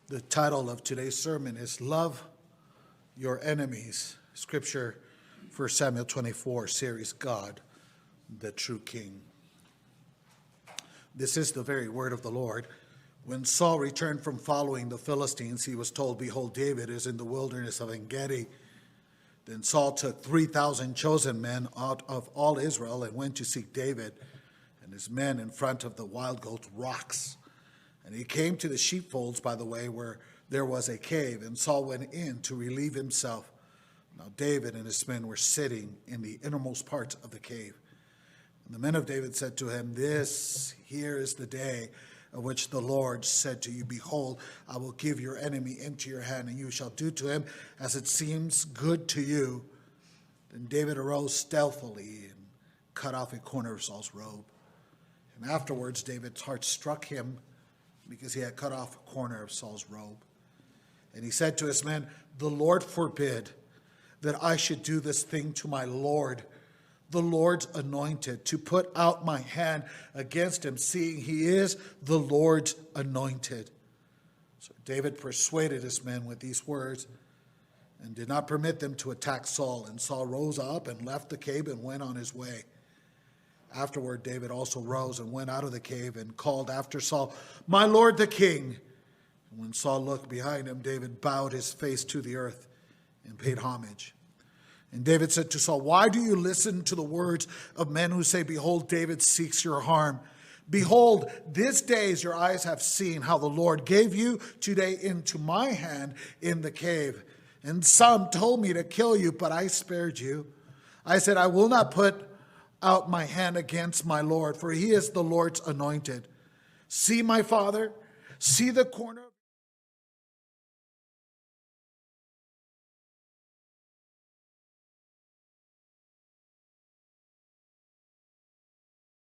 The title of today's sermon is Love Your Enemies. Scripture, 1 Samuel 24, series, God, the True King. This is the very word of the Lord. When Saul returned from following the Philistines, he was told, "Behold, David is in the wilderness of En-gedi." Then Saul took 3,000 chosen men out of all Israel and went to seek David and his men in front of the wild goat rocks. And he came to the sheepfolds by the way where there was a cave, and Saul went in to relieve himself. Now David and his men were sitting in the innermost part of the cave. And the men of David said to him, "This here is the day of which the Lord said to you, Behold, I will give your enemy into your hand, and you shall do to him as it seems good to you." Then David arose stealthily and cut off a corner of Saul's robe. And afterwards David's heart struck him because he had cut off a corner of Saul's robe. And he said to his men, "The Lord forbid that I should do this thing to my Lord, the Lord's anointed, to put out my hand against him, seeing he is the Lord's anointed." So David persuaded his men with these words and did not permit them to attack Saul. And Saul rose up and left the cave and went on his way. Afterward, David also rose and went out of the cave and called after Saul, "My lord the king." And when Saul looked behind him, David bowed his face to the earth and paid homage. And David said to Saul, "Why do you listen to the words of men who say, Behold, David seeks your harm? Behold, this day as your eyes have seen how the Lord gave you today into my hand in the cave. And some told me to kill you, but I spared you. I said, I will not put out my hand against my Lord, for he is the Lord's anointed. See, my father, see the corner